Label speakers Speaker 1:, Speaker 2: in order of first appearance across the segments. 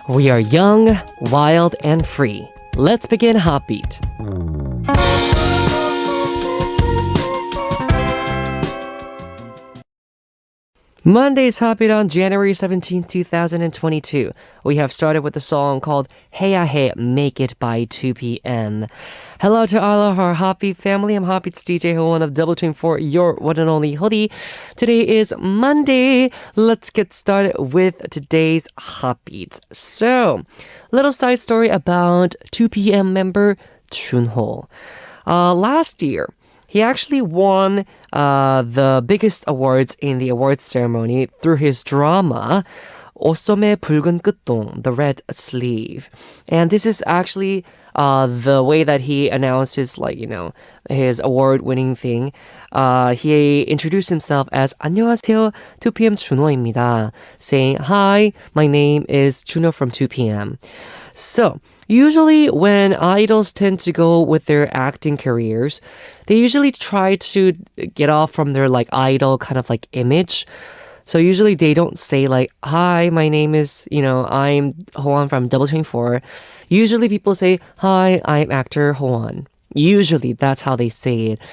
Speaker 1: We are young, wild, and free. Let's begin Heartbeat. Monday's Heartbeat on January 17, 2022. We have started with a song called Heya Hey Make It by 2 p.m. Hello to all of our Heartbeat family. I'm Heartbeat's DJ Howon of Double Twin for your one and only hoodie. Today is Monday. Let's get started with today's Heartbeat. So, little side story about 2 p.m. member Junho. Last year, he actually won the biggest awards in the awards ceremony through his drama 옷소매 붉은 끝동, the red sleeve. And this is actually the way that he announced his, his award-winning thing. He introduced himself as 안녕하세요, 2PM 준호입니다, saying, "Hi, my name is Junho from 2PM." So, usually when idols tend to go with their acting careers, they usually try to get off from their idol kind of image. So usually they don't say "Hi, my name is, I'm Howon from Double 24. Usually people say, "Hi, I'm actor Howon." Usually that's how they say it.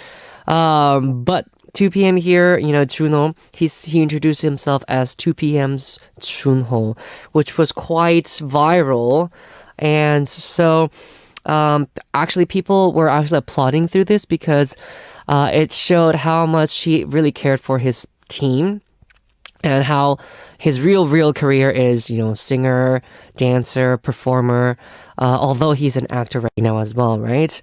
Speaker 1: But 2 p.m. here, Junho, he introduced himself as 2 p.m.'s Junho, which was quite viral. And so, actually people were actually applauding through this because it showed how much he really cared for his team and how his real career is, singer, dancer, performer, although he's an actor right now as well, right?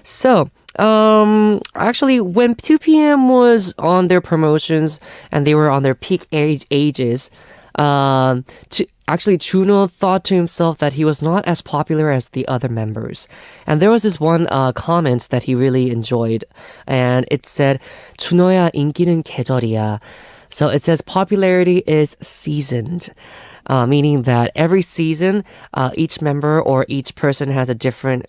Speaker 1: So, actually, when 2 p.m. was on their promotions and they were on their peak ages, actually, Junho thought to himself that he was not as popular as the other members. And there was this one comment that he really enjoyed, and it said, "준호야, 인기는 계절이야." So it says popularity is seasoned, meaning that every season, each member or each person has a different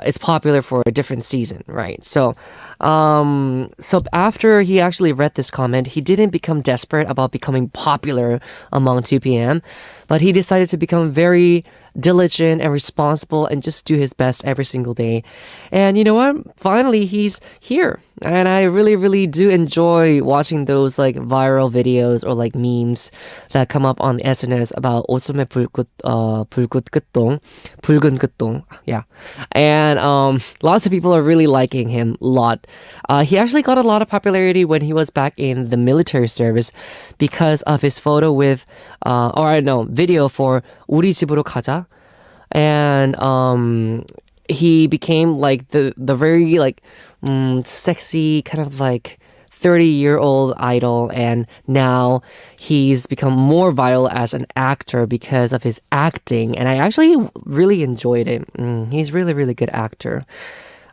Speaker 1: it's popular for a different season, right? So after he actually read this comment, he didn't become desperate about becoming popular among 2 p.m., but he decided to become very diligent and responsible and just do his best every single day. And you know what? Finally, he's here. And I really do enjoy watching those viral videos or memes that come up on the SNS about 옷소매 붉은 끝동. Yeah. And lots of people are really liking him a lot. He actually got a lot of popularity when he was back in the military service because of his photo with, video for 우리 집으로 가자. And he became the very sexy kind of 30-year-old idol, and now he's become more viral as an actor because of his acting, and I actually really enjoyed it. He's really good actor.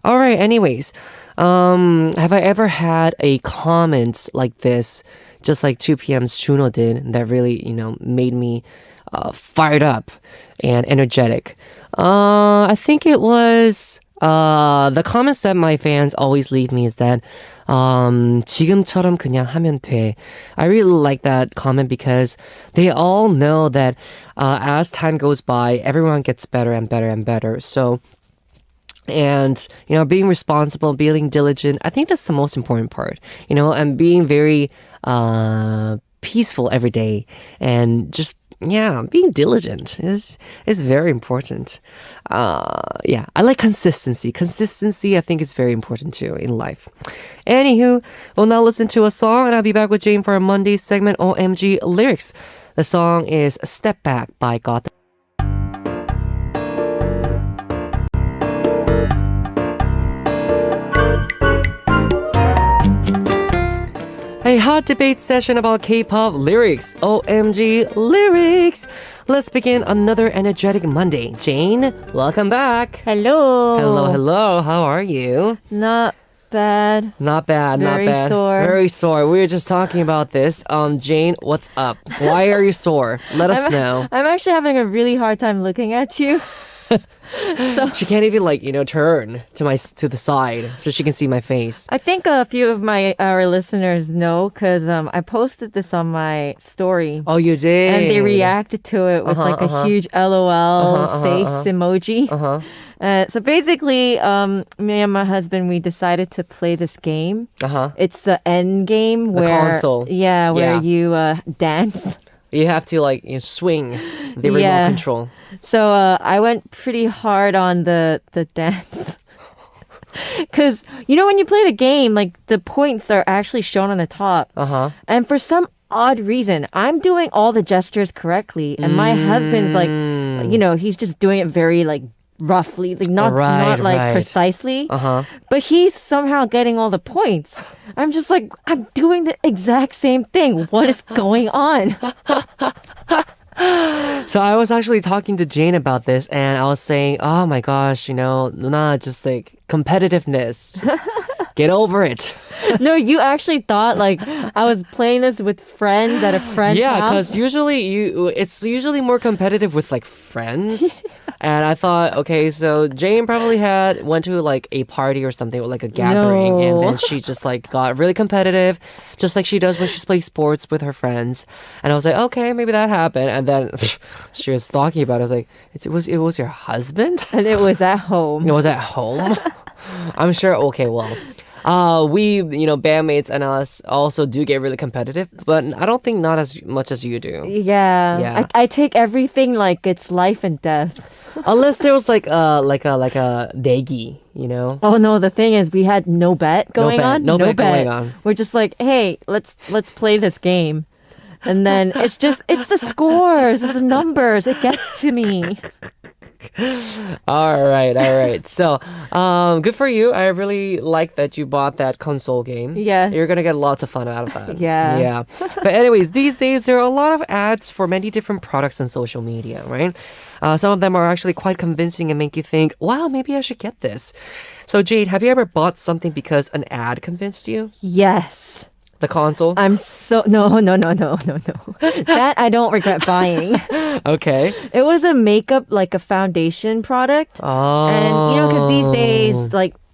Speaker 1: All right, anyways, have I ever had a comment like this, just like 2 p.m.'s Junho did, that really, made me fired up and energetic? I think it was the comments that my fans always leave me is that 지금처럼 그냥 하면 돼. I really like that comment because they all know that as time goes by, everyone gets better and better and better. So, and being responsible, being diligent, I think that's the most important part. And being very peaceful every day, and just being diligent is very important. I like consistency. Consistency, I think, is very important too in life. Anywho, we'll now listen to a song, and I'll be back with Jane for our Monday segment, OMG Lyrics. The song is Step Back by God. A hot debate session about K-pop lyrics. OMG lyrics. Let's begin another energetic Monday. Jane, welcome back.
Speaker 2: Hello.
Speaker 1: Hello. How are you?
Speaker 2: Not bad.
Speaker 1: Very
Speaker 2: sore.
Speaker 1: Very sore. We were just talking about this. Jane, what's up? Why are you sore? Let us know.
Speaker 2: I'm actually having a really hard time looking at you.
Speaker 1: She can't even turn to the side so she can see my face.
Speaker 2: I think a few of our listeners know because I posted this on my story.
Speaker 1: Oh, you did?
Speaker 2: And they reacted to it with a huge LOL face emoji. So basically, me and my husband, we decided to play this game. It's the end game where
Speaker 1: console.
Speaker 2: where you dance.
Speaker 1: You have to swing the remote control.
Speaker 2: So I went pretty hard on the dance. Because, when you play the game, the points are actually shown on the top. And for some odd reason, I'm doing all the gestures correctly. And my husband's he's just doing it very roughly, not precisely. But he's somehow getting all the points. I'm just I'm doing the exact same thing. What is going on?
Speaker 1: So I was actually talking to Jane about this, and I was saying, oh my gosh, just competitiveness. Just get over it.
Speaker 2: No, you actually thought I was playing this with friends at a friend's house.
Speaker 1: Yeah, because it's usually more competitive with friends. And I thought, okay, so Jane probably went to a party or something, or a gathering, and then she just got really competitive, just like she does when she plays sports with her friends. And I was like, okay, maybe that happened. And then she was talking about it. I was like, it was your husband?
Speaker 2: And it was at home.
Speaker 1: It was at home? I'm sure, okay, well. We, bandmates and us also do get really competitive, but I don't think not as much as you do.
Speaker 2: Yeah. I take everything like it's life and death.
Speaker 1: Unless there was a negi,
Speaker 2: Oh no, the thing is we had no bet going on.
Speaker 1: No bet going on.
Speaker 2: We're just hey, let's play this game. And then it's the scores, it's the numbers. It gets to me.
Speaker 1: All right. So, good for you. I really like that you bought that console game.
Speaker 2: Yes.
Speaker 1: You're going to get lots of fun out of that.
Speaker 2: Yeah.
Speaker 1: But anyways, these days, there are a lot of ads for many different products on social media, right? Some of them are actually quite convincing and make you think, wow, maybe I should get this. So, Jade, have you ever bought something because an ad convinced you?
Speaker 2: Yes.
Speaker 1: The console?
Speaker 2: I'm so... No. That I don't regret buying.
Speaker 1: Okay.
Speaker 2: It was a makeup, a foundation product.
Speaker 1: Oh.
Speaker 2: And, because these days,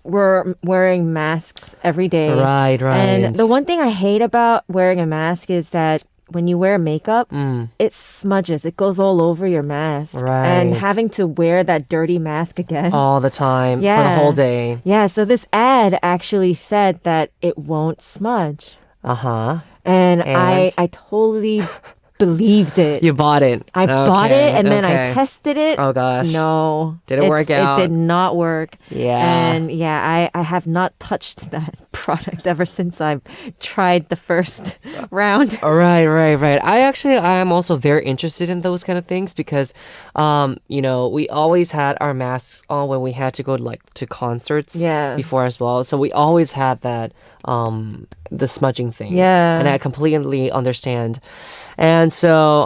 Speaker 2: we're wearing masks every day.
Speaker 1: Right.
Speaker 2: And the one thing I hate about wearing a mask is that when you wear makeup, it smudges. It goes all over your mask.
Speaker 1: Right.
Speaker 2: And having to wear that dirty mask again.
Speaker 1: All the time. For the whole day.
Speaker 2: Yeah, so this ad actually said that it won't smudge. And I totally believed it.
Speaker 1: You bought it.
Speaker 2: I bought it and then I tested it.
Speaker 1: Oh gosh.
Speaker 2: No.
Speaker 1: Didn't work out.
Speaker 2: It did not work.
Speaker 1: Yeah.
Speaker 2: And I have not touched that product ever since I've tried the first round.
Speaker 1: Right. I am also very interested in those kind of things because, we always had our masks on when we had to go to concerts before as well. So we always had that, the smudging thing.
Speaker 2: Yeah.
Speaker 1: And I completely understand. And so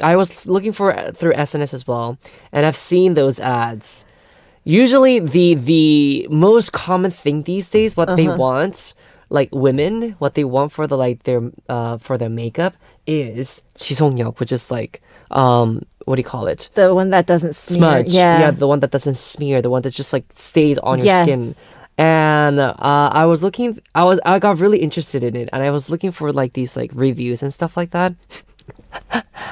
Speaker 1: I was looking through SNS as well, and I've seen those ads. Usually the most common thing these days, what they want, women, what they want for their makeup is 지속력, which is what do you call it?
Speaker 2: The one that doesn't smear.
Speaker 1: Smudge. Yeah, the one that doesn't smear, the one that just stays on your skin. And I got really interested in it, and I was looking for these reviews and stuff like that.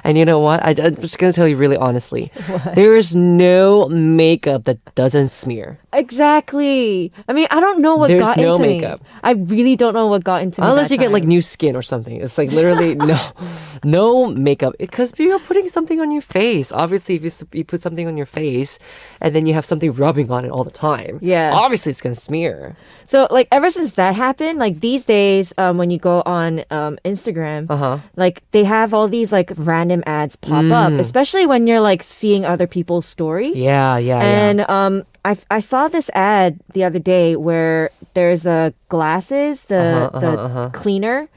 Speaker 1: And you know what? I'm just gonna tell you really honestly, there is no makeup that doesn't smear.
Speaker 2: Exactly. I mean, I don't know what
Speaker 1: There's
Speaker 2: got
Speaker 1: no
Speaker 2: into
Speaker 1: makeup.
Speaker 2: me. I really don't know what got into me.
Speaker 1: Unless you
Speaker 2: that
Speaker 1: get
Speaker 2: time.
Speaker 1: new skin or something. It's literally no makeup, because you're putting something on your face. Obviously, if you put something on your face and then you have something rubbing on it all the time, obviously it's gonna smear.
Speaker 2: So ever since that happened, these days, when you go on Instagram, they have all these random ads pop up, especially when you're seeing other people's story.
Speaker 1: Yeah.
Speaker 2: And I saw this ad the other day where there's a glasses, the cleaner,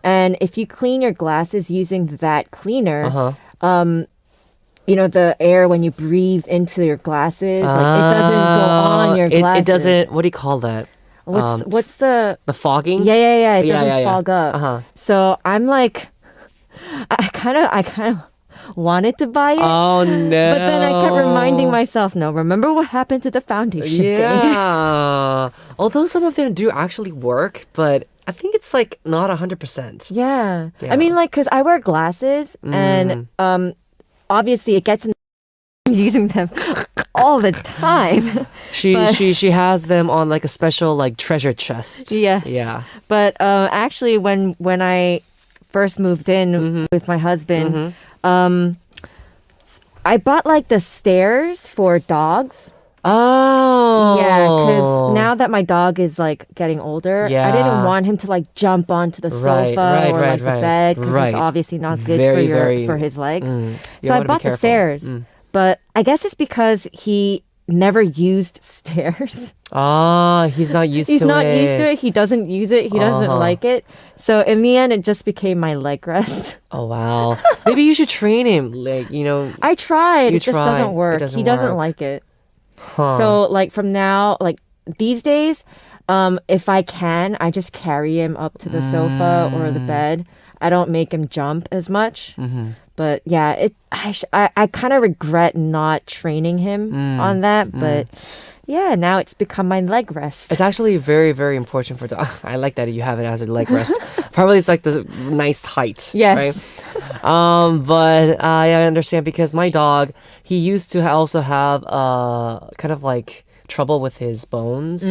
Speaker 2: and if you clean your glasses using that cleaner, the air when you breathe into your glasses, it doesn't go on your glasses.
Speaker 1: It doesn't. What do you call that?
Speaker 2: What's the
Speaker 1: fogging?
Speaker 2: Yeah. It doesn't fog up. So I'm I kind of wanted to buy it.
Speaker 1: Oh no.
Speaker 2: But then I kept reminding myself, no, remember what happened to the foundation thing?
Speaker 1: Yeah. Although some of them do actually work, but I think it's like not 100%.
Speaker 2: Yeah.
Speaker 1: Yeah.
Speaker 2: I mean, like, because I wear glasses and obviously it gets in using them all the time.
Speaker 1: She
Speaker 2: But-
Speaker 1: she has them on like a special like treasure chest.
Speaker 2: Yes.
Speaker 1: Yeah.
Speaker 2: But actually, when I first moved in with my husband, I bought like the stairs for dogs.
Speaker 1: Oh.
Speaker 2: Yeah, because now that my dog is like getting older, I didn't
Speaker 1: Yeah.
Speaker 2: want him to like jump onto the
Speaker 1: Right,
Speaker 2: sofa
Speaker 1: right,
Speaker 2: or
Speaker 1: right,
Speaker 2: like the
Speaker 1: right.
Speaker 2: bed because
Speaker 1: Right.
Speaker 2: it's obviously not good
Speaker 1: Very,
Speaker 2: for
Speaker 1: very-
Speaker 2: for his legs.
Speaker 1: You
Speaker 2: So I
Speaker 1: wanna be
Speaker 2: bought the
Speaker 1: careful.
Speaker 2: stairs, but I guess it's because he never used stairs.
Speaker 1: Ah, he's not used
Speaker 2: He's
Speaker 1: to
Speaker 2: not
Speaker 1: it.
Speaker 2: used to it. He doesn't use it. He doesn't
Speaker 1: Uh-huh.
Speaker 2: like it. So in the end, it just became my leg rest.
Speaker 1: Oh wow. Maybe you should train him. Like, you know.
Speaker 2: I tried.
Speaker 1: You
Speaker 2: It just
Speaker 1: tried.
Speaker 2: doesn't work.
Speaker 1: It doesn't
Speaker 2: He doesn't
Speaker 1: work.
Speaker 2: like it.
Speaker 1: Huh.
Speaker 2: So like from now, like these days, if I can, I just carry him up to the sofa or the bed. I don't make him jump as much. But yeah, I kind of regret not training him on that. But yeah, now it's become my leg rest.
Speaker 1: It's actually very, very important for dog. I like that you have it as a leg rest. Probably it's like the nice height.
Speaker 2: Yes.
Speaker 1: Right? But I understand because my dog, he used to also have kind of like trouble with his bones.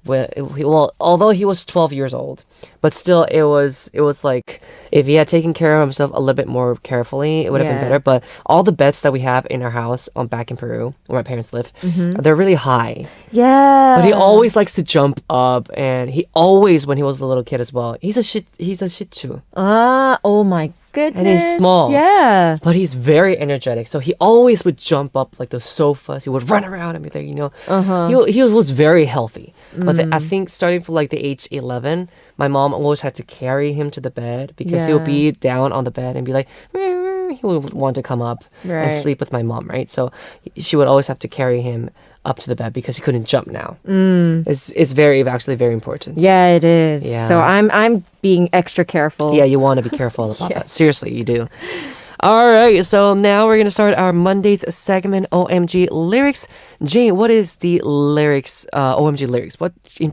Speaker 1: Well, although he was 12 years old, but still it was like if he had taken care of himself a little bit more carefully, it would have been
Speaker 2: Yeah.
Speaker 1: better. But all the beds that we have in our house back in Peru, where my parents live, they're really high.
Speaker 2: Yeah.
Speaker 1: But he always likes to jump up, and he always, when he was a little kid as well, he's a Shih Tzu,
Speaker 2: Oh my goodness.
Speaker 1: and he's small.
Speaker 2: Yeah.
Speaker 1: But he's very energetic, so he always would jump up like the sofas. He would run around and be like, he was very healthy. But I think starting from like the age 11, my mom always had to carry him to the bed because he'll
Speaker 2: Yeah.
Speaker 1: be down on the bed and be like, he would want to come up and
Speaker 2: Right.
Speaker 1: sleep with my mom, right? So she would always have to carry him up to the bed because he couldn't jump now. It's actually very important.
Speaker 2: Yeah, it is.
Speaker 1: Yeah.
Speaker 2: So I'm being extra careful.
Speaker 1: Yeah, you want to be careful about that. Seriously, you do. All right, so now we're going to start our Monday's segment, OMG Lyrics. Jane, what is the lyrics, OMG Lyrics?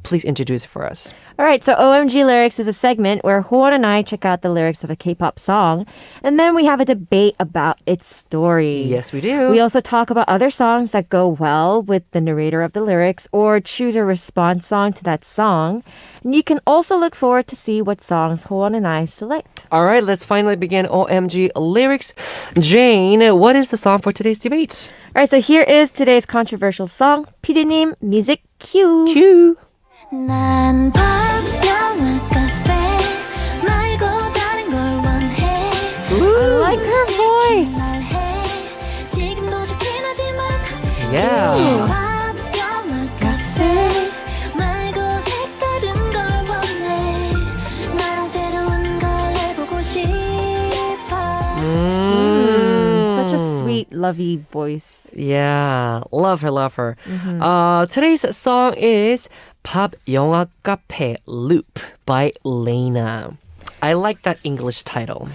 Speaker 1: Please introduce it for us.
Speaker 2: All right, so OMG Lyrics is a segment where Howon and I check out the lyrics of a K-pop song, and then we have a debate about its story.
Speaker 1: Yes, we do.
Speaker 2: We also talk about other songs that go well with the narrator of the lyrics or choose a response song to that song. And you can also look forward to see what songs Howon and I select.
Speaker 1: All right, let's finally begin OMG Lyrics. Jane, what is the song for today's debate?
Speaker 2: All right, so here is today's controversial song, 피디님 music cue.
Speaker 1: Cue.
Speaker 3: 난 밥, 영화, 카페 말고 다른 걸 원해
Speaker 2: I like her voice.
Speaker 3: 말해 지금도 좋긴 하지만
Speaker 1: Yeah.
Speaker 3: 밥, 영화, 카페 말고 색다른 걸 원해 나랑 새로운 걸 해보고 싶어
Speaker 2: Such a sweet, lovey voice.
Speaker 1: Yeah, love her. Today's song is 밥, 영화, 카페, Loop by Raina. I like that English title.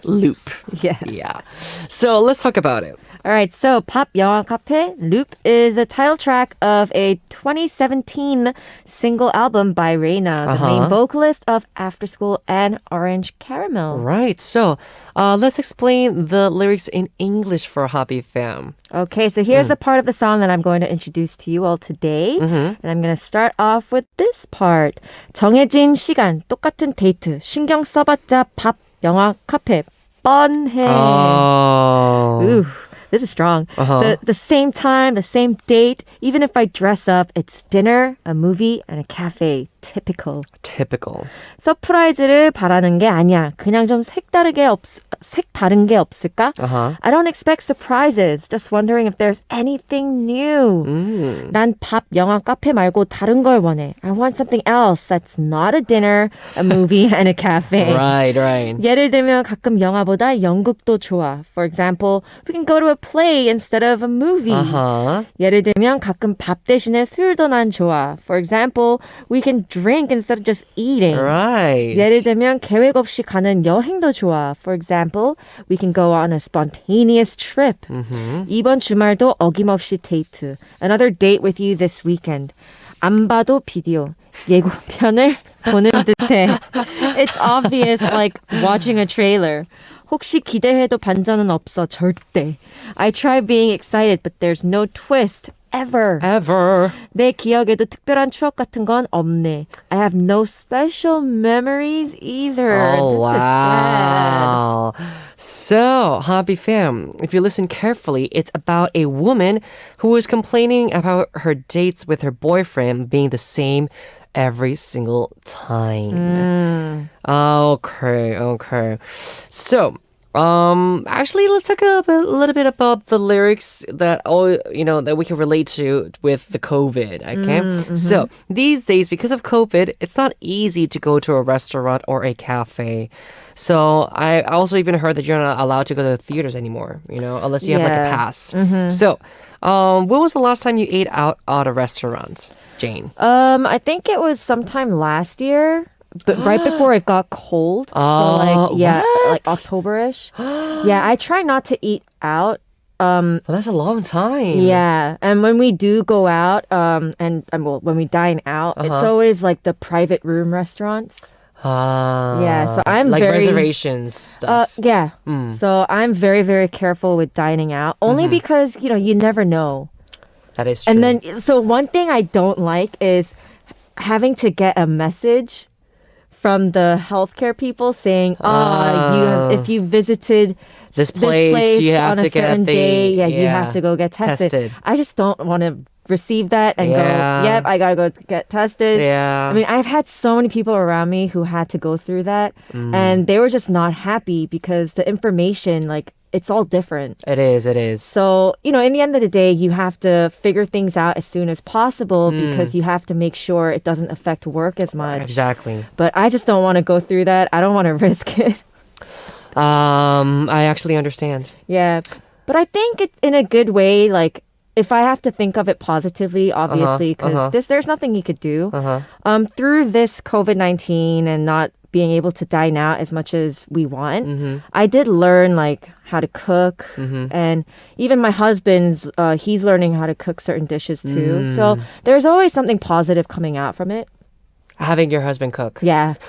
Speaker 1: Loop.
Speaker 2: Yeah.
Speaker 1: Yeah. So let's talk about it.
Speaker 2: All right, so 팝 영화 카페 Loop is the title track of a 2017 single album by Raina, the main vocalist of After School and Orange Caramel.
Speaker 1: Right. So let's explain the lyrics in English for Hobby Fam.
Speaker 2: Okay, so here's the part of the song that I'm going to introduce to you all today. And I'm going to start off with this part. 정해진 시간, 똑같은 데이트, 신경 써봤자 밥, 영화, 카페, 뻔해.
Speaker 1: Oh.
Speaker 2: Ooh, this is strong. The same time, the same date, even if I dress up, it's dinner, a movie, and a cafe. Typical.
Speaker 1: Typical.
Speaker 2: 서프라이즈를 바라는 게 아니야. 그냥 좀 색다른 게 없을까? I don't expect surprises. Just wondering if there's anything new. 난 밥, 영화, 카페 말고 다른 걸 원해. I want something else that's not a dinner, a movie, and a cafe.
Speaker 1: Right.
Speaker 2: 예를 들면 가끔 영화보다 연극도 좋아. For example, we can go to a play instead of a movie. 예를 들면 가끔 밥 대신에 술도 난 좋아. For example, we can drink instead of just eating.
Speaker 1: Right.
Speaker 2: 예를 들면 계획 없이 가는 여행도 좋아. For example, example, we can go on a spontaneous trip. 이번 주말도 어김없이 데이트. Another date with you this weekend. 안 봐도 비디오. 예고편을 보는 듯해. It's obvious like watching a trailer. 혹시 기대해도 반전은 없어. 절대. I try being excited, but there's no twist. Ever. 내 기억에도 특별한 추억 같은 건 없네. I have no special memories either.
Speaker 1: Oh,
Speaker 2: This
Speaker 1: wow.
Speaker 2: is sad.
Speaker 1: So, Hobby Fam, if you listen carefully, it's about a woman who is complaining about her dates with her boyfriend being the same every single time. Okay. So, actually, let's talk a little bit about the lyrics that that we can relate to with the COVID. Okay, so these days, because of COVID, it's not easy to go to a restaurant or a cafe. So I also even heard that you're not allowed to go to the theaters anymore. Unless you have like a pass. So, when was the last time you ate out at a restaurant, Jane?
Speaker 2: I think it was sometime last year. But right before it got cold. Like October-ish. Yeah, I try not to eat out.
Speaker 1: Well, that's a long time.
Speaker 2: Yeah, and when we do go out, when we dine out, it's always like the private room restaurants. Yeah, so I'm
Speaker 1: like
Speaker 2: very...
Speaker 1: reservations stuff.
Speaker 2: Yeah, so I'm very, very careful with dining out. Only because, you never know.
Speaker 1: That is true.
Speaker 2: And then, so one thing I don't like is having to get a message from the healthcare people saying, if you visited
Speaker 1: this place you have
Speaker 2: on
Speaker 1: to
Speaker 2: a certain
Speaker 1: get
Speaker 2: day, you have to go get tested. I just don't want to receive that and go, yep, I gotta go get tested.
Speaker 1: Yeah.
Speaker 2: I mean, I've had so many people around me who had to go through that, and they were just not happy because the information, like, it's all different.
Speaker 1: It is.
Speaker 2: So, in the end of the day, you have to figure things out as soon as possible because you have to make sure it doesn't affect work as much.
Speaker 1: Exactly.
Speaker 2: But I just don't want to go through that. I don't want to risk it.
Speaker 1: I actually understand.
Speaker 2: Yeah. But I think it in a good way, like, if I have to think of it positively, obviously, because there's nothing you could do. Through this COVID-19 and not being able to dine out as much as we want, I did learn like how to cook, and even my husband's he's learning how to cook certain dishes too. So there's always something positive coming out from it.
Speaker 1: Having your husband cook.
Speaker 2: Yeah.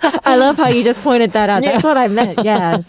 Speaker 2: I love how you just pointed that out. That's what I meant. Yeah.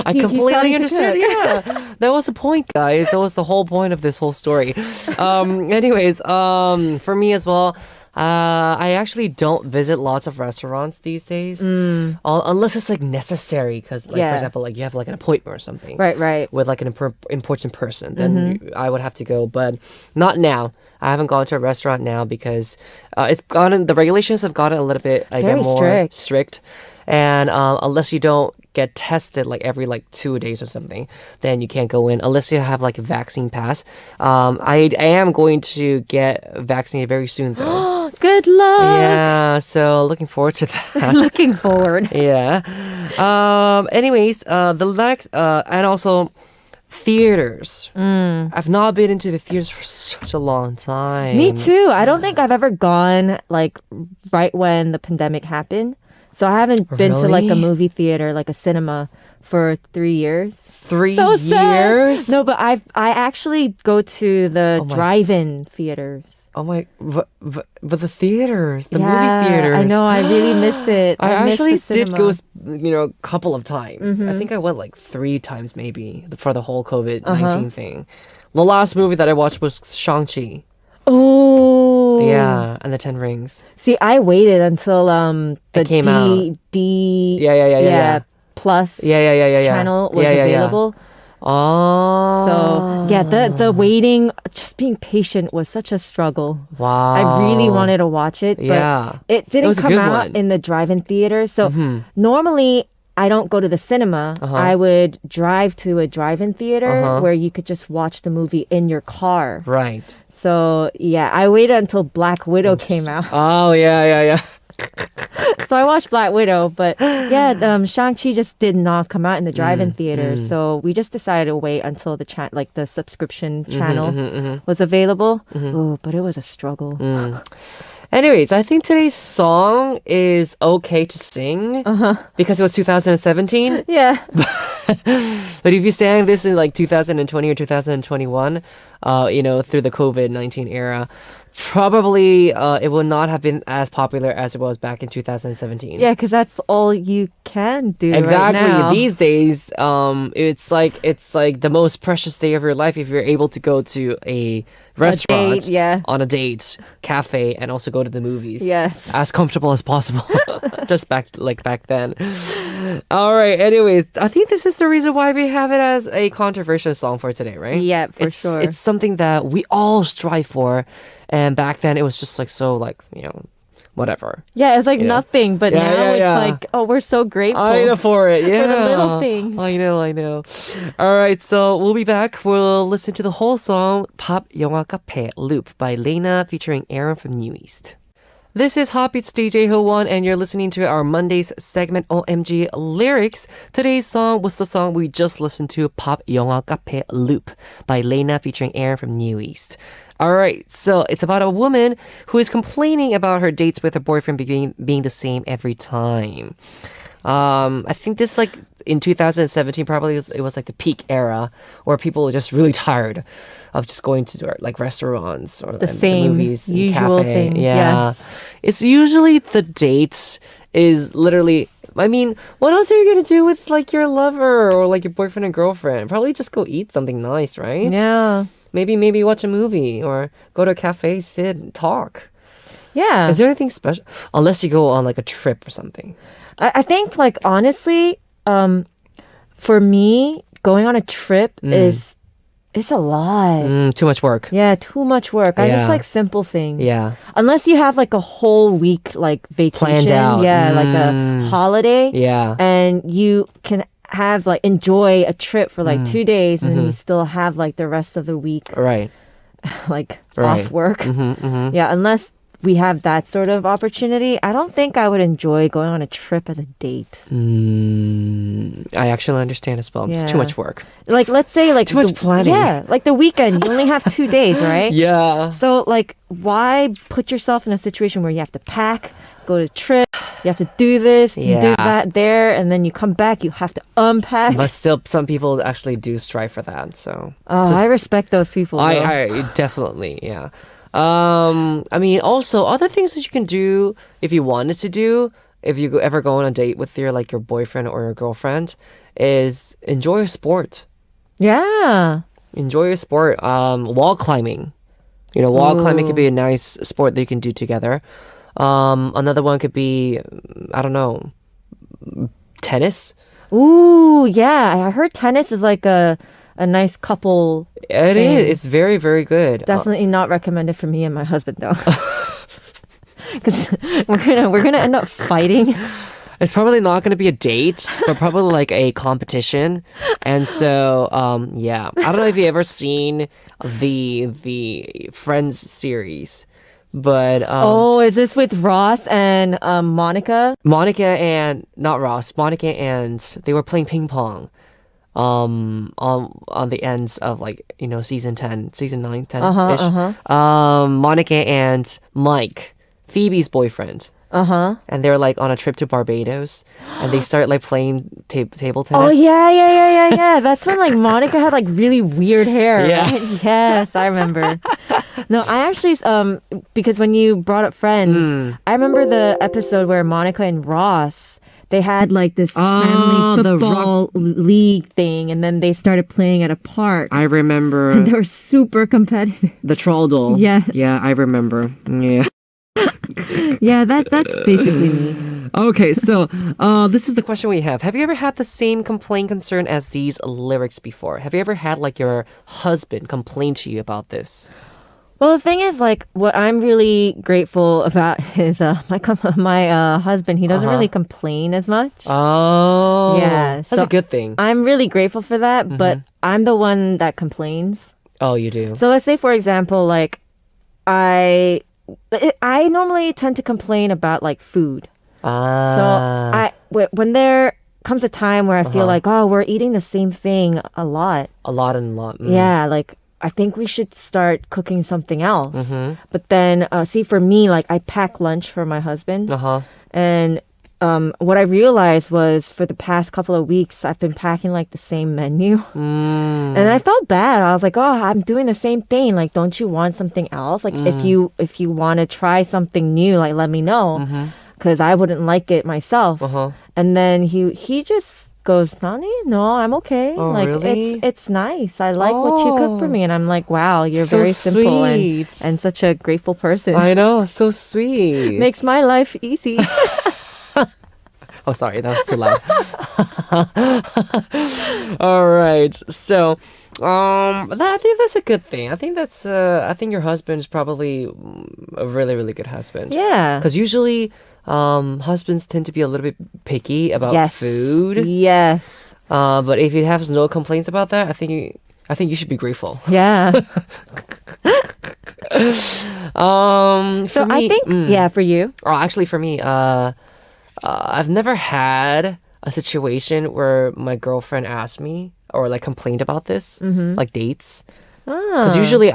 Speaker 1: I completely understood. Yeah. That was the point, guys. That was the whole point of this whole story. Anyways, for me as well, I actually don't visit lots of restaurants these days, unless it's like necessary. Because, like, for example, like you have like an appointment or something,
Speaker 2: right,
Speaker 1: with like an important person, then I would have to go. But not now. I haven't gone to a restaurant now because the regulations have gotten a little bit more strict. And unless you don't get tested like every 2 days or something, then you can't go in unless you have like a vaccine pass. I am going to get vaccinated very soon though.
Speaker 2: Good luck.
Speaker 1: Yeah, so looking forward to that.
Speaker 2: Looking forward.
Speaker 1: Yeah. Anyways, the next and also theaters. I've not been into the theaters for such a long time.
Speaker 2: Me too. I don't think I've ever gone like right when the pandemic happened. So I haven't been to like a movie theater, like a cinema, for 3 years.
Speaker 1: 3
Speaker 2: so
Speaker 1: years?
Speaker 2: Sad. No, but I actually go to the drive-in theaters.
Speaker 1: Oh my, but the theaters, the movie theaters.
Speaker 2: I know, I really miss it.
Speaker 1: I actually
Speaker 2: miss the
Speaker 1: did go,
Speaker 2: cinema.
Speaker 1: a couple of times. I think I went like 3 times maybe for the whole COVID-19 thing. The last movie that I watched was Shang-Chi.
Speaker 2: Oh.
Speaker 1: Yeah, and the 10 Rings.
Speaker 2: See, I waited until the
Speaker 1: it came out.
Speaker 2: Plus
Speaker 1: Yeah.
Speaker 2: channel was available.
Speaker 1: Oh.
Speaker 2: So, yeah, the waiting, just being patient was such a struggle.
Speaker 1: Wow.
Speaker 2: I really wanted to watch it, but it didn't come out in the drive-in theater. So, normally I don't go to the cinema. I would drive to a drive-in theater where you could just watch the movie in your car.
Speaker 1: Right.
Speaker 2: So, yeah, I waited until Black Widow came out.
Speaker 1: Oh, yeah.
Speaker 2: So I watched Black Widow, but Shang-Chi just did not come out in the drive-in theater. So we just decided to wait until the subscription channel was available. Oh, but it was a struggle.
Speaker 1: Anyways, I think today's song is okay to sing because it was 2017.
Speaker 2: Yeah.
Speaker 1: But if you sang this in like 2020 or 2021, through the COVID-19 era, probably it would not have been as popular as it was back in 2017.
Speaker 2: Yeah, because that's all you can do
Speaker 1: Exactly.
Speaker 2: right now.
Speaker 1: These days, it's like the most precious day of your life if you're able to go to a restaurant
Speaker 2: date, yeah.
Speaker 1: on a date, cafe, and also go to the movies.
Speaker 2: Yes.
Speaker 1: As comfortable as possible. Just back then. All right. Anyways, I think this is the reason why we have it as a controversial song for today, right?
Speaker 2: Yeah, for sure.
Speaker 1: It's something that we all strive for, and back then it was just like so like whatever.
Speaker 2: Yeah, it's like nothing, but
Speaker 1: Yeah,
Speaker 2: now
Speaker 1: yeah,
Speaker 2: it's
Speaker 1: yeah.
Speaker 2: like, oh, we're so grateful.
Speaker 1: I know for it, yeah.
Speaker 2: For the little things.
Speaker 1: I know. All right, so we'll be back. We'll listen to the whole song 팝 영화 카페 Loop by Raina featuring Aron from New East. This is HOTBEAT's DJ Howon, and you're listening to our Mondays segment OMG Lyrics. Today's song was the song we just listened to, 팝 영화 카페 Loop by Raina featuring Aron from New East. All right, so it's about a woman who is complaining about her dates with her boyfriend being the same every time. I think this like in 2017 probably it was like the peak era where people were just really tired of just going to like restaurants or
Speaker 2: The same
Speaker 1: movies, and
Speaker 2: usual
Speaker 1: cafe.
Speaker 2: things,
Speaker 1: Yeah,
Speaker 2: yes.
Speaker 1: it's usually the dates is literally. I mean, what else are you gonna do with like your lover or like your boyfriend and girlfriend? Probably just go eat something nice, right?
Speaker 2: Yeah.
Speaker 1: Maybe watch a movie or go to a cafe, sit, and talk.
Speaker 2: Yeah.
Speaker 1: Is there anything special? Unless you go on like a trip or something.
Speaker 2: I think, like, honestly, for me, going on a trip is it's a lot.
Speaker 1: Too much work.
Speaker 2: Yeah, too much work. I
Speaker 1: Yeah.
Speaker 2: just like simple things.
Speaker 1: Yeah.
Speaker 2: Unless you have like a whole week like vacation.
Speaker 1: Planned out.
Speaker 2: Yeah, like a holiday.
Speaker 1: Yeah.
Speaker 2: And you can have like enjoy a trip for like 2 days and then you still have like the rest of the week
Speaker 1: Right.
Speaker 2: like
Speaker 1: Right.
Speaker 2: off work. Yeah, unless we have that sort of opportunity, I don't think I would enjoy going on a trip as a date.
Speaker 1: I actually understand as well. It's too
Speaker 2: Yeah.
Speaker 1: much work.
Speaker 2: Like, let's say like
Speaker 1: Too much planning.
Speaker 2: Yeah, like the weekend, you only have 2 days, right?
Speaker 1: Yeah.
Speaker 2: So like, why put yourself in a situation where you have to pack, go to trip, you have to do this, you do
Speaker 1: Yeah.
Speaker 2: that there, and then you come back, you have to unpack.
Speaker 1: But still, some people actually do strive for that. So
Speaker 2: Oh, I respect those people. though.
Speaker 1: I definitely, yeah. I mean, also other things that you can do if you wanted to do, if you ever go on a date with your boyfriend or your girlfriend, is enjoy a sport.
Speaker 2: Yeah.
Speaker 1: Enjoy your sport. Wall climbing. Wall climbing could be a nice sport that you can do together. Another one could be, I don't know, tennis.
Speaker 2: Ooh, yeah. I heard tennis is like a nice couple.
Speaker 1: It
Speaker 2: thing.
Speaker 1: is. It's very, very good.
Speaker 2: Definitely not recommended for me and my husband though. Because we're gonna end up fighting.
Speaker 1: It's probably not going to be a date, but probably like a competition. And so, yeah. I don't know if you ever seen the Friends series, but
Speaker 2: Oh, is this with Ross and Monica?
Speaker 1: Monica and not Ross, Monica and they were playing ping pong. On the ends of season 10, season 9, 10-ish. Monica and Mike, Phoebe's boyfriend. And they're like on a trip to Barbados, and they start like playing table tennis.
Speaker 2: Oh yeah. That's when like Monica had like really weird hair.
Speaker 1: Yeah.
Speaker 2: Right? Yes, I remember. No, I actually because when you brought up Friends, I remember the episode where Monica and Ross, they had like this family
Speaker 1: the
Speaker 2: football league thing, and then they started playing at a park.
Speaker 1: I remember
Speaker 2: And they were super competitive.
Speaker 1: the troll doll.
Speaker 2: Yes.
Speaker 1: Yeah, I remember. Yeah.
Speaker 2: Yeah, that's basically me.
Speaker 1: Okay, so this is the question we have. Have you ever had the same complaint concern as these lyrics before? Have you ever had like your husband complain to you about this?
Speaker 2: Well, the thing is, like, what I'm really grateful about is my husband. He doesn't really complain as much.
Speaker 1: Oh,
Speaker 2: Yeah,
Speaker 1: that's
Speaker 2: so
Speaker 1: a good thing.
Speaker 2: I'm really grateful for that, but I'm the one that complains.
Speaker 1: Oh, you do.
Speaker 2: So let's say, for example, like, I normally tend to complain about like food. So when there comes a time where I feel like, oh, we're eating the same thing a lot.
Speaker 1: a lot and a lot.
Speaker 2: Yeah, like I think we should start cooking something else. But then, see, for me, like I pack lunch for my husband. And what I realized was for the past couple of weeks, I've been packing like the same menu. And I felt bad. I was like, oh, I'm doing the same thing. Like, don't you want something else? Like, if you want to try something new, like, let me know. Because I wouldn't like it myself. And then he just goes, Nani, no, I'm okay.
Speaker 1: Oh,
Speaker 2: like
Speaker 1: really?
Speaker 2: it's nice. I like what you cook for me. And I'm like, wow, you're
Speaker 1: So
Speaker 2: very simple
Speaker 1: sweet.
Speaker 2: and such a grateful person.
Speaker 1: I know, so sweet.
Speaker 2: Makes my life easy.
Speaker 1: Oh, sorry, that was too loud. All right, so I think that's a good thing. I think your husband is probably a really, really good husband.
Speaker 2: Yeah.
Speaker 1: Because usually husbands tend to be a little bit picky about food.
Speaker 2: Yes.
Speaker 1: But if he has no complaints about that, I think you should be grateful.
Speaker 2: Yeah.
Speaker 1: For me,
Speaker 2: I think, for you.
Speaker 1: Oh, actually, for me, I've never had a situation where my girlfriend asked me or like complained about this, like dates. Because usually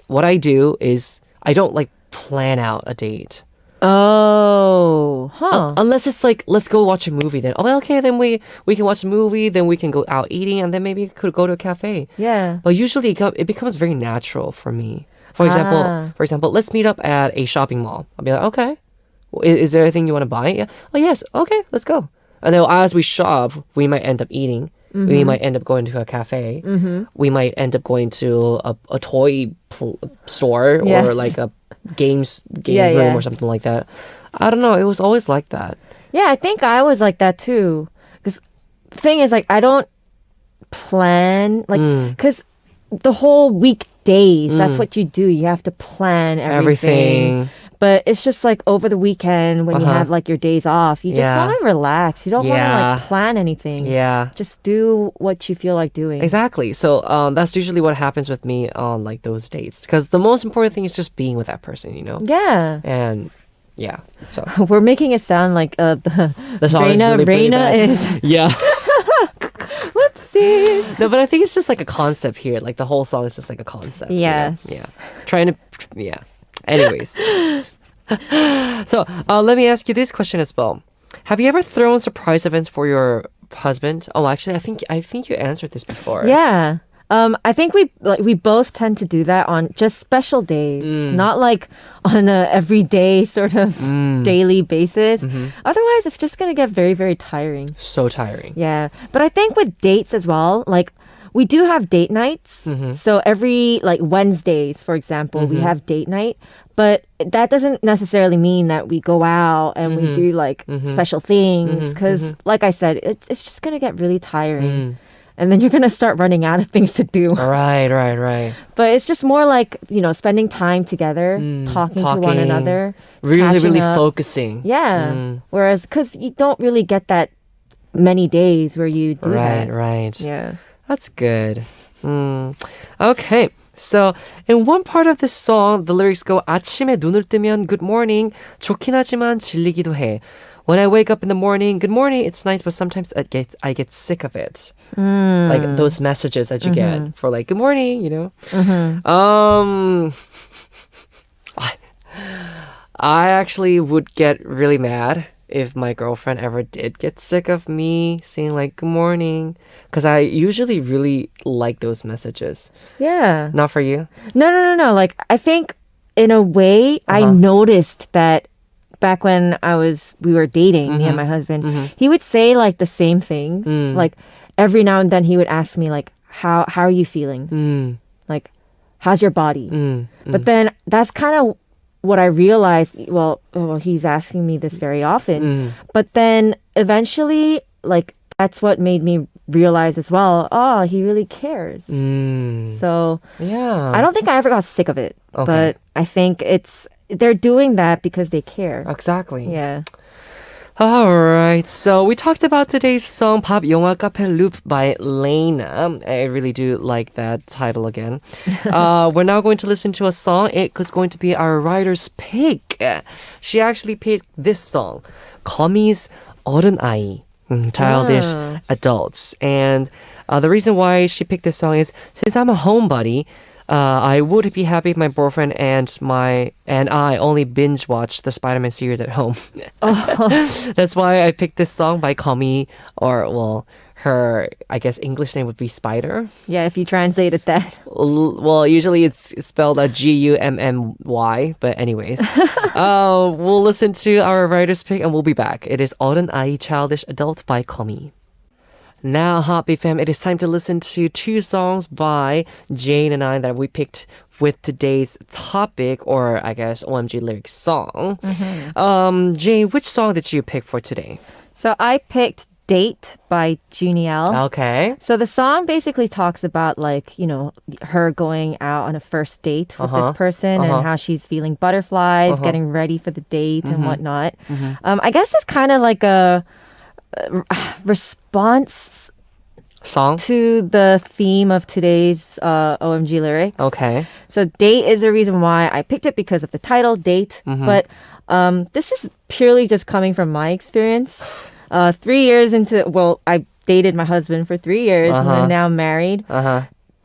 Speaker 1: what I do is I don't like plan out a date.
Speaker 2: Oh,
Speaker 1: Unless it's like, let's go watch a movie then. Oh, okay, then we can watch a movie, then we can go out eating, and then maybe could go to a cafe.
Speaker 2: Yeah.
Speaker 1: But usually it becomes very natural for me. For example, let's meet up at a shopping mall. I'll be like, okay. Is there anything you want to buy? Yeah. Oh, yes. Okay, let's go. And then as we shop, we might end up eating. We might end up going to a cafe. We might end up going to a toy store or like a game room or something like that. I don't know. It was always like that.
Speaker 2: Yeah, I think I was like that too. Because the thing is, like, I don't plan, like, because the whole weekdays, that's what you do. You have to plan everything. But it's just like over the weekend when you have like your days off, you just want to relax. You don't want to like plan anything.
Speaker 1: Yeah.
Speaker 2: Just do what you feel like doing.
Speaker 1: Exactly. So that's usually what happens with me on like those dates. Because the most important thing is just being with that person, you know?
Speaker 2: Yeah.
Speaker 1: And yeah. So
Speaker 2: we're making it sound like the
Speaker 1: song
Speaker 2: Raina
Speaker 1: is
Speaker 2: is.
Speaker 1: Yeah.
Speaker 2: Whoopsies.
Speaker 1: No, but I think it's just like a concept here. Like the whole song is just like a concept.
Speaker 2: Yes.
Speaker 1: You know? Yeah. Trying to, yeah. Anyways. So let me ask you this question as well. Have you ever thrown surprise events for your husband? Oh, actually, I think you answered this before.
Speaker 2: Yeah. I think we both tend to do that on just special days, not like on a everyday sort of daily basis. Otherwise, it's just gonna get very, very tiring.
Speaker 1: So tiring.
Speaker 2: Yeah, but I think with dates as well, like we do have date nights. So every like Wednesdays, for example, we have date night. But that doesn't necessarily mean that we go out and we do like special things. Because like I said, it's just gonna get really tiring. And then you're going to start running out of things to do.
Speaker 1: Right.
Speaker 2: But it's just more like, you know, spending time together, talking to one another.
Speaker 1: Really
Speaker 2: up.
Speaker 1: focusing.
Speaker 2: Yeah. Whereas, because you don't really get that many days where you do that.
Speaker 1: Right.
Speaker 2: Yeah.
Speaker 1: That's good. Okay. So, in one part of this song, the lyrics go, 아침에 눈을 뜨면 good morning, 좋긴 하지만 질리기도 해. When I wake up in the morning, good morning, it's nice, but sometimes I get sick of it. Like those messages that you get for like, good morning, you know? I actually would get really mad if my girlfriend ever did get sick of me saying like, good morning. Because I usually really like those messages.
Speaker 2: Yeah.
Speaker 1: Not for you?
Speaker 2: No. Like, I think in a way, I noticed that back when we were dating, me and my husband, he would say like the same things. Like every now and then he would ask me like, how are you feeling? Like, how's your body? But then that's kind of what I realized. Well, he's asking me this very often. But then eventually, like, that's what made me realize as well, oh, he really cares. So
Speaker 1: yeah,
Speaker 2: I don't think I ever got sick of it.
Speaker 1: Okay.
Speaker 2: But I think they're doing that because they care.
Speaker 1: Exactly.
Speaker 2: Yeah.
Speaker 1: All right. So we talked about today's song, 밥 영화 카페 Loop by Raina. I really do like that title again. We're now going to listen to a song. It was going to be our writer's pick. She actually picked this song, 거미's 어른아이, childish adults. And the reason why she picked this song is since I'm a homebody, I would be happy if my boyfriend and I only binge watch the Spider-Man series at home. That's why I picked this song by Kami, or well, her, I guess English name would be Spider.
Speaker 2: Yeah, if you translated that.
Speaker 1: Well, usually it's spelled Gummy, but anyways. We'll listen to our writer's pick and we'll be back. It is 어른 아이 Childish Adult by Kami. Now, Happy Fam, it is time to listen to two songs by Jane and I that we picked with today's topic, or I guess OMG lyrics song. Jane, which song did you pick for today?
Speaker 2: So I picked Date by Junho.
Speaker 1: Okay.
Speaker 2: So the song basically talks about like, you know, her going out on a first date with this person and how she's feeling butterflies, getting ready for the date and whatnot. I guess it's kind of like a response
Speaker 1: Song?
Speaker 2: to the theme of today's OMG lyrics.
Speaker 1: Okay.
Speaker 2: So date is the reason why I picked it, because of the title, Date. But this is purely just coming from my experience. 3 years into, well, I dated my husband for 3 years and then now married.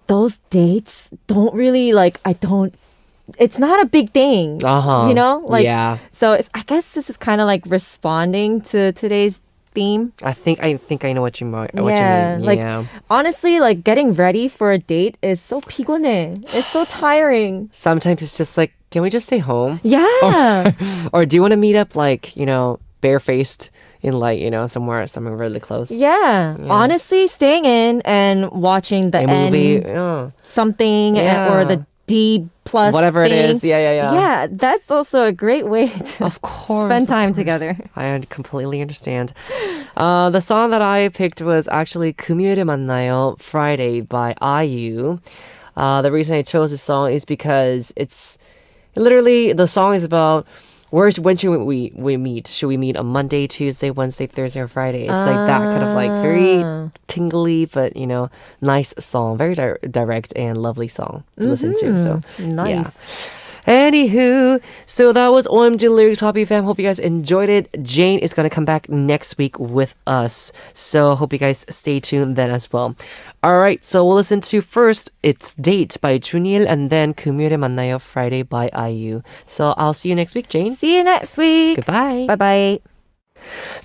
Speaker 2: Those dates don't really it's not a big thing, you know? Like,
Speaker 1: yeah.
Speaker 2: So I guess this is kind of like responding to today's theme.
Speaker 1: I think I know what you mean.
Speaker 2: Like, honestly, like getting ready for a date is so 피곤해. It's so tiring.
Speaker 1: Sometimes it's just like, can we just stay home?
Speaker 2: Yeah.
Speaker 1: Or do you want to meet up like, barefaced in like, somewhere really close?
Speaker 2: Yeah. Honestly, staying in and watching the
Speaker 1: A movie.
Speaker 2: something
Speaker 1: Yeah.
Speaker 2: or the D plus
Speaker 1: Whatever
Speaker 2: thing.
Speaker 1: it is. Yeah.
Speaker 2: Yeah, that's also a great way to
Speaker 1: Of course.
Speaker 2: spend time
Speaker 1: of course.
Speaker 2: together.
Speaker 1: I completely understand. The song that I picked was actually 금요일에 만나요, Friday by IU. The reason I chose this song is because it's literally, the song is about when should we meet? Should we meet on Monday, Tuesday, Wednesday, Thursday, or Friday? It's like that kind of like very tingly, but nice song. Very direct and lovely song to listen to. So
Speaker 2: Nice.
Speaker 1: yeah. Anywho, so that was OMG Lyrics, Happy Fam. Hope you guys enjoyed it. Jane is going to come back next week with us. So hope you guys stay tuned then as well. All right, so we'll listen to first, it's Date by Junil, and then 금요일에 만나요, Friday by IU. So I'll see you next week, Jane.
Speaker 2: See you next week.
Speaker 1: Goodbye.
Speaker 2: Bye-bye.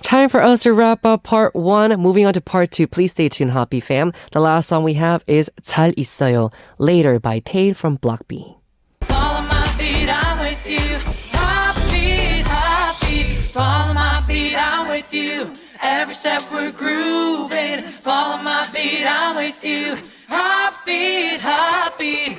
Speaker 1: Time for us to wrap up part 1. Moving on to part 2. Please stay tuned, Happy Fam. The last song we have is 잘 있어요, Later by Tae from Block B.
Speaker 4: Follow my beat, I'm with you. Heartbeat, heartbeat. Follow my beat, I'm with you. Every step we're grooving. Follow my beat, I'm with you. Heartbeat, heartbeat.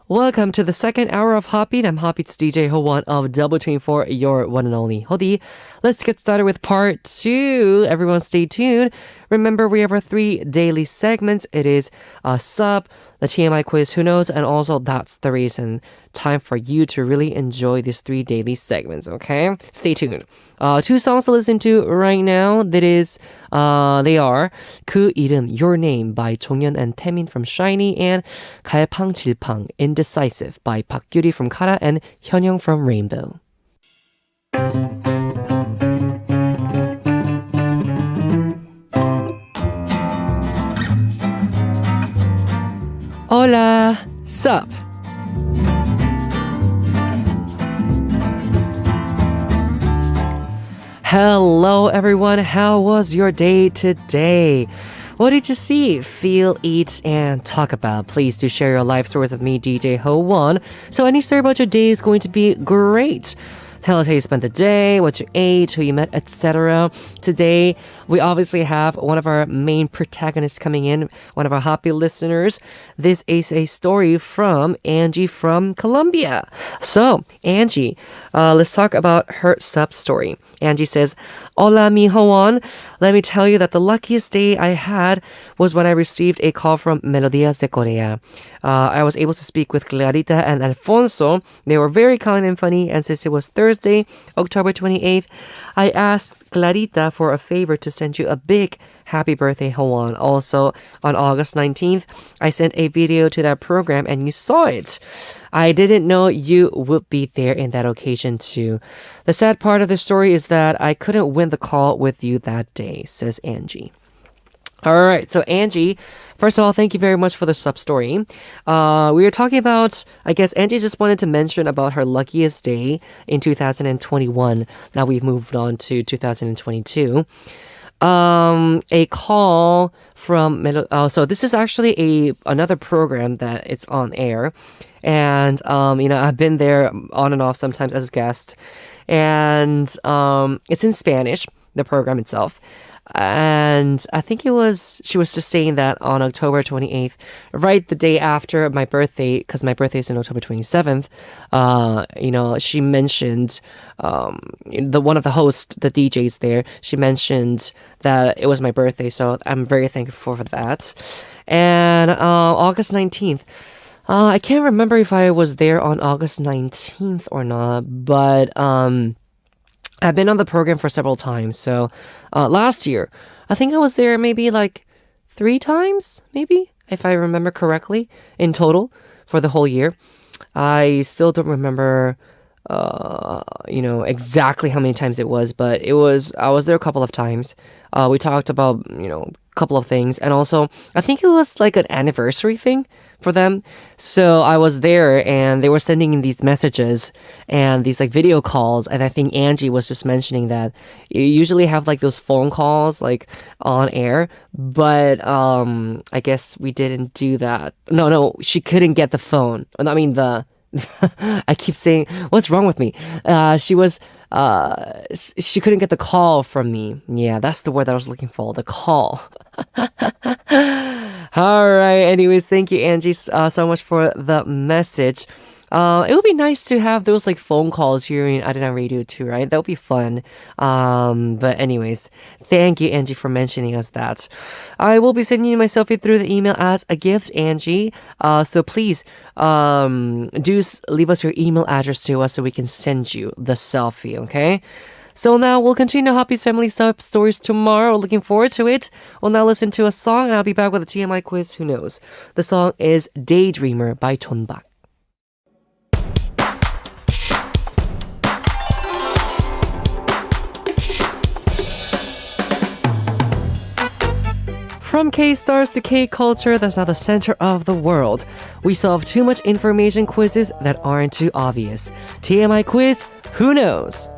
Speaker 1: Welcome to the second hour of Hotbeat. I'm Hotbeat's DJ Howon of Double 24, your one and only Hodi. Let's get started with part 2. Everyone stay tuned. Remember, we have our 3 daily segments. It is Ssup, the TMI Quiz, Who Knows, and also That's the Reason. Time for you to really enjoy these 3 daily segments, okay? Stay tuned. 2 songs to listen to right now. They are 그 이름, Your Name by 종현 and 태민 from SHINee, and 갈팡질팡, Indecisive by 박규리 from Kara and 현영 from Rainbow. Hola, Ssup. Hello everyone, how was your day today? What did you see, feel, eat, and talk about? Please do share your life stories with me, DJ Howon. So any story about your day is going to be great. Tell us how you spent the day, what you ate, who you met, etc. Today, we obviously have one of our main protagonists coming in, one of our happy listeners. This is a story from Angie from Colombia. So, Angie, let's talk about her Ssup story. Angie says, Hola, mi Howon. Let me tell you that the luckiest day I had was when I received a call from Melodías de Corea. I was able to speak with Clarita and Alfonso. They were very kind and funny, and since it was Thursday, October 28th, I asked Clarita for a favor to send you a big happy birthday, Howon. Also, on August 19th, I sent a video to that program and you saw it. I didn't know you would be there in that occasion too. The sad part of the story is that I couldn't win the call with you that day, says Angie. All right, so Angie, first of all, thank you very much for the sub story. We were talking about, I guess Angie just wanted to mention about her luckiest day in 2021. Now we've moved on to 2022. A call from so this is actually another program that it's on air, and I've been there on and off sometimes as a guest, and it's in Spanish, the program itself. And I think she was just saying that on October 28th, right the day after my birthday, because my birthday is on October 27th, she mentioned, one of the hosts, the DJs there, she mentioned that it was my birthday, so I'm very thankful for that. And August 19th, I can't remember if I was there on August 19th or not, but I've been on the program for several times. So last year, I think I was there maybe like 3 times, maybe, if I remember correctly, in total for the whole year. I still don't remember, exactly how many times it was, but I was there a couple of times. We talked about, a couple of things. And also, I think it was like an anniversary thing for them. So I was there and they were sending in these messages and these like video calls. And I think Angie was just mentioning that you usually have like those phone calls like on air, but I guess we didn't do that. No, she couldn't get the phone. I mean I keep saying, what's wrong with me? She couldn't get the call from me. Yeah, that's the word that I was looking for, the call. All right. Anyways, thank you, Angie, so much for the message. It would be nice to have those like phone calls here in Adana Radio too, right? That would be fun. But anyways, thank you, Angie, for mentioning us that. I will be sending you my selfie through the email as a gift, Angie. So please leave us your email address to us so we can send you the selfie, okay? So now we'll continue HOTBEAT's family sub stories tomorrow. Looking forward to it. We'll now listen to a song and I'll be back with a TMI quiz. Who knows? The song is Daydreamer by Chonbak. From K-stars to K-culture, that's now the center of the world. We solve too much information quizzes that aren't too obvious. TMI quiz, who knows?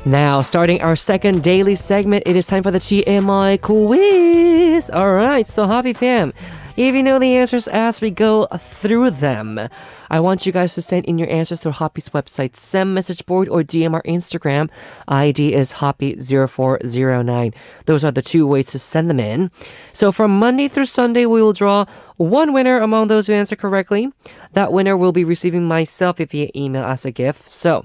Speaker 1: Now, starting our second daily segment, it is time for the TMI quiz. All right, so Happy Fam, if you know the answers as we go through them, I want you guys to send in your answers through HOTBEAT's website, SEM message board, or DM our Instagram. ID is HOTBEAT0409. Those are the 2 ways to send them in. So from Monday through Sunday, we will draw 1 winner among those who answer correctly. That winner will be receiving myself via email as a gift. So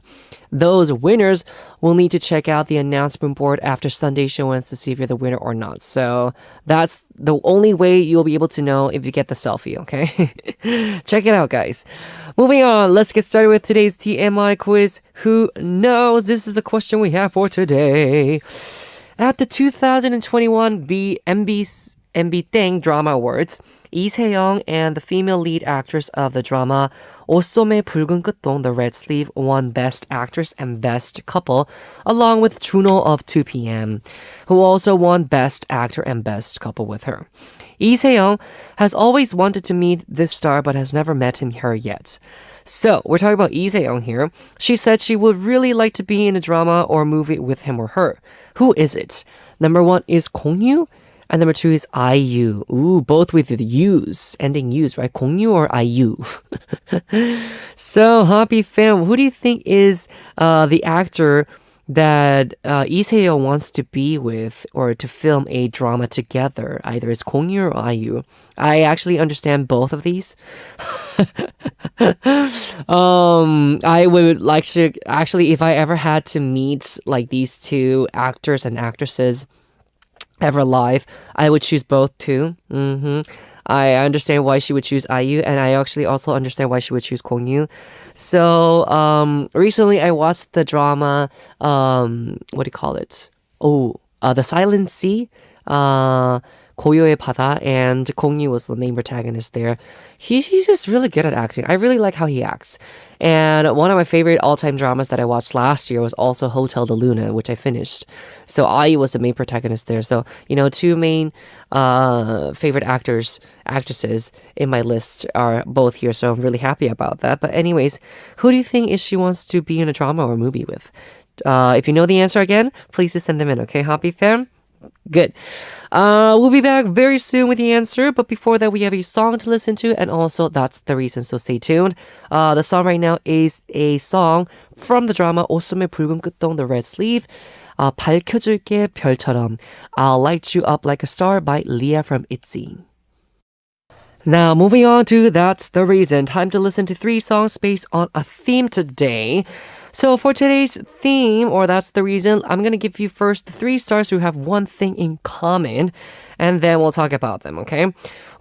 Speaker 1: those winners will need to check out the announcement board after Sunday's show ends to see if you're the winner or not. So that's the only way you'll be able to know if you get the selfie, okay? Check it out, guys. Moving on, let's get started with today's TMI quiz. Who knows? This is the question we have for today. At the 2021 MB Thing Drama Awards, Lee Se-young and the female lead actress of the drama 옷소매 붉은 끝동, the red sleeve, won Best Actress and Best Couple, along with Junho of 2PM, who also won Best Actor and Best Couple with her. Lee Se-young has always wanted to meet this star but has never met her yet. So, we're talking about Lee Se-young here. She said she would really like to be in a drama or movie with him or her. Who is it? Number 1 is Gongyu. And number 2 is IU. Ooh, both with the U's, ending U's, right? Gongyu or IU. So, Happy Fam, who do you think is the actor that Lee Se-young wants to be with or to film a drama together? Either it's Gongyu or IU. I actually understand both of these. I would like to, actually, if I ever had to meet like these 2 actors and actresses ever live, I would choose both too. I understand why she would choose IU, and I actually also understand why she would choose Gongyu. So recently I watched the drama, what do you call it? The Silent Sea. 고요의 바다, and Kong-yu was the main protagonist there. He's just really good at acting. I really like how he acts. And one of my favorite all-time dramas that I watched last year was also Hotel de Luna, which I finished. So IU was the main protagonist there. So, two main favorite actresses in my list are both here. So I'm really happy about that. But anyways, who do you think she wants to be in a drama or movie with? If you know the answer again, please just send them in, okay, Hoppy fam? Good. We'll be back very soon with the answer, but before that, we have a song to listen to, and also that's the reason, so stay tuned. The song right now is a song from the drama 옷소매 붉은 끝동, The Red Sleeve. 밝혀줄게 별처럼, I'll light you up like a star by Leah from ITZY. Now, moving on to That's the Reason. Time to listen to 3 songs based on a theme today. So for today's theme, or That's the Reason, I'm going to give you first the 3 stars who have one thing in common, and then we'll talk about them, okay?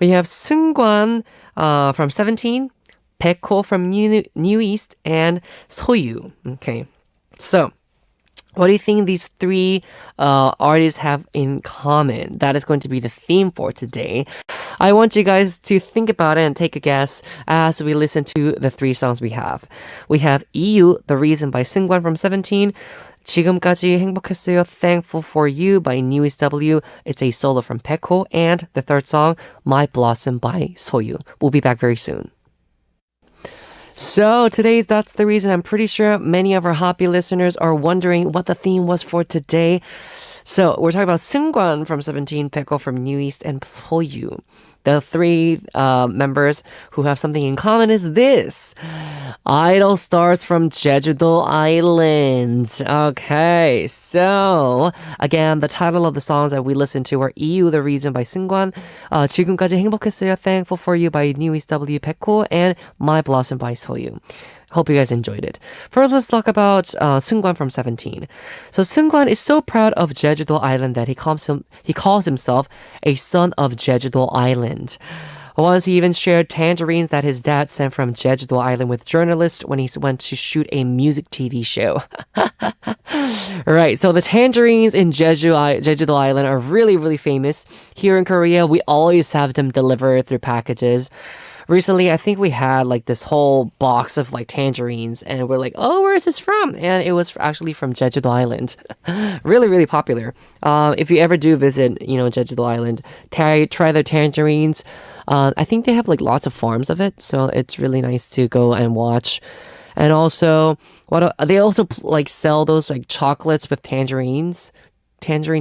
Speaker 1: We have Seungkwan from 17, Baekho from New East, and Soyu. Okay, so what do you think these 3 artists have in common? That is going to be the theme for today. I want you guys to think about it and take a guess as we listen to the 3 songs we have. We have EU, The Reason by Seungkwan from 17. 지금까지 행복했어요, Thankful for You by New East W. It's a solo from Baekho. And the third song, My Blossom by Soyu. We'll be back very soon. So today's That's the Reason. I'm pretty sure many of our Hoppy listeners are wondering what the theme was for today. So we're talking about Seungkwan from 17, Baekho from New East, and Soyu. The 3 members who have something in common is this. Idol stars from Jeju-do Island. Okay, so again, the title of the songs that we listened to are EU, The Reason by Seungkwan, 지금까지 행복했어요, Thankful for You by New East W, Baekho, and My Blossom by Soyu. Hope you guys enjoyed it. First, let's talk about Seungkwan from 17. So Seungkwan is so proud of Jeju-do Island that he calls himself a son of Jeju-do Island. Once he even shared tangerines that his dad sent from Jeju-do Island with journalists when he went to shoot a music TV show. Right, so the tangerines in Jeju-do Island are really, really famous. Here in Korea, we always have them delivered through packages. Recently, I think we had like this whole box of like tangerines, and we're like, oh, where is this from? And it was actually from Jeju-do Island. Really, really popular. If you ever do visit, Jeju-do Island, try their tangerines. I think they have like lots of farms of it, so it's really nice to go and watch. And also, they also like sell those like chocolates with tangerine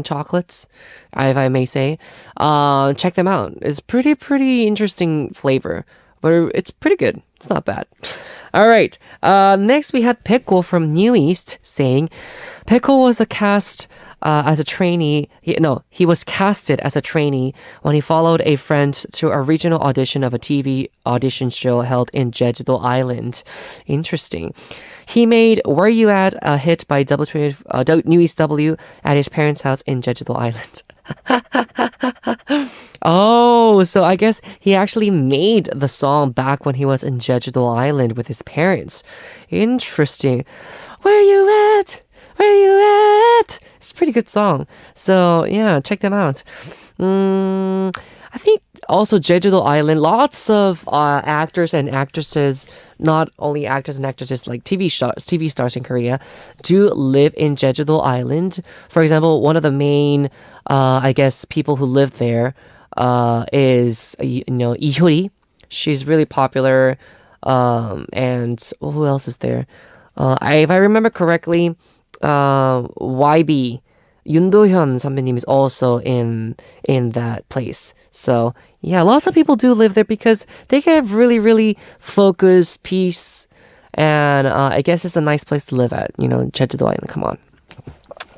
Speaker 1: chocolates, if I may say. Check them out. It's pretty interesting flavor, but it's pretty good. It's not bad. All right. Next we had Baekho from New East saying, Baekho was cast as a trainee. He was casted as a trainee when he followed a friend to a regional audition of a TV audition show held in Jeju-do Island. Interesting. He made Where You At a hit by New East W at his parents' house in Jeju-do Island. Oh, so I guess he actually made the song back when he was in Jeju-do Island with his parents. Interesting. Where you at? Where you at? It's a pretty good song. So yeah, check them out. I think also Jeju-do Island, lots of actors and actresses, not only actors and actresses like TV stars in Korea, do live in Jeju-do Island. For example, one of the main, I guess, people who live there is, Lee. She's really popular. And who else is there? If I remember correctly, YB, Yoon Do-hyun 선배님 is also in that place. So yeah, lots of people do live there because they can have really, really focused peace, and I guess it's a nice place to live at. Jeju-do Island. Come on.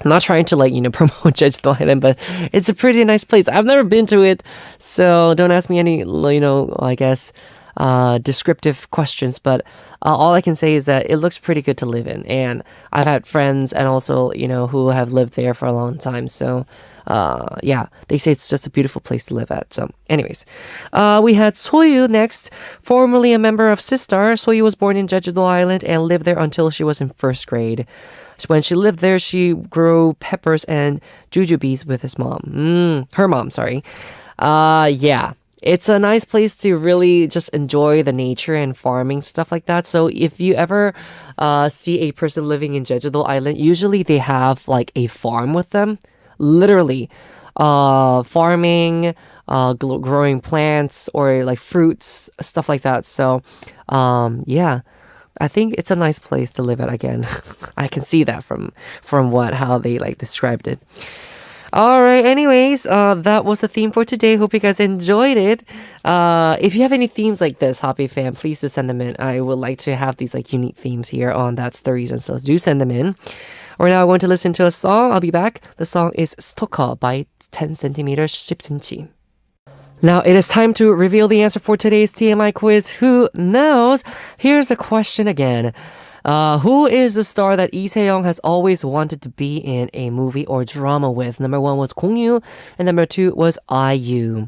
Speaker 1: I'm not trying to promote Jeju-do Island, but it's a pretty nice place. I've never been to it, so don't ask me any I guess descriptive questions, but all I can say is that it looks pretty good to live in, and I've had friends and also who have lived there for a long time, so yeah, they say it's just a beautiful place to live at. So anyways, we had Soyu next. Formerly a member of Sistar, Soyu was born in Jeju-do Island and lived there until she was in first grade. When she lived there, she grew peppers and jujubes with her mom, sorry. Yeah. It's a nice place to really just enjoy the nature and farming stuff like that. So if you ever see a person living in Jeju-do Island, usually they have like a farm with them. Literally. Farming, growing plants or like fruits, stuff like that. So, yeah, I think it's a nice place to live at again. I can see that from how they like described it. All right. Anyways, that was the theme for today. Hope you guys enjoyed it. If you have any themes like this, Hoppy fam, please do send them in. I would like to have these like unique themes here on That's the Reason. So do send them in. We're now going to listen to a song. I'll be back. The song is Stalker by 10cm 10cm. Now it is time to reveal the answer for today's TMI quiz. Who knows? Here's the question again. Who is the star that Lee Se-young has always wanted to be in a movie or drama with? Number 1 was Junho, and number 2 was IU.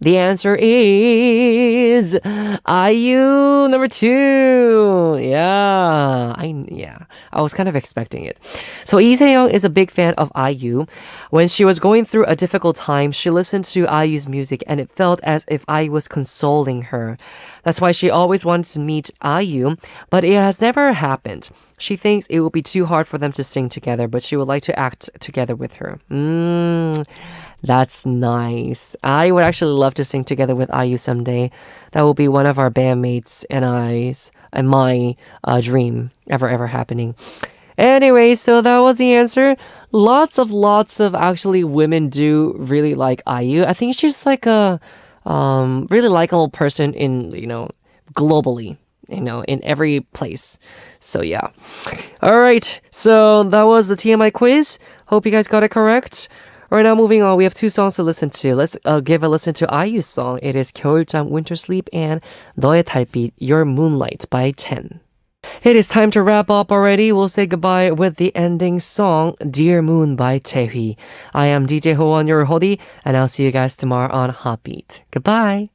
Speaker 1: The answer is IU, number 2. Yeah, I was kind of expecting it. So Lee Se-young is a big fan of IU. When she was going through a difficult time, she listened to IU's music and it felt as if IU was consoling her. That's why she always wanted to meet IU, but it has never happened. She thinks it will be too hard for them to sing together, but she would like to act together with her. That's nice. I would actually love to sing together with IU someday. That will be one of our bandmates and my dream ever happening. Anyway, so that was the answer. Lots of actually women do really like IU. I think she's like a really likable person in, globally, in every place. So yeah. All right. So that was the TMI quiz. Hope you guys got it correct. Right now, moving on, we have 2 songs to listen to. Let's give a listen to IU's song. It is 겨울잠 Winter Sleep and 너의 달빛 Your Moonlight by 10. It is time to wrap up already. We'll say goodbye with the ending song, Dear Moon by Taehui. I am DJ Howon, your hoodie, and I'll see you guys tomorrow on HOTBEAT. Goodbye.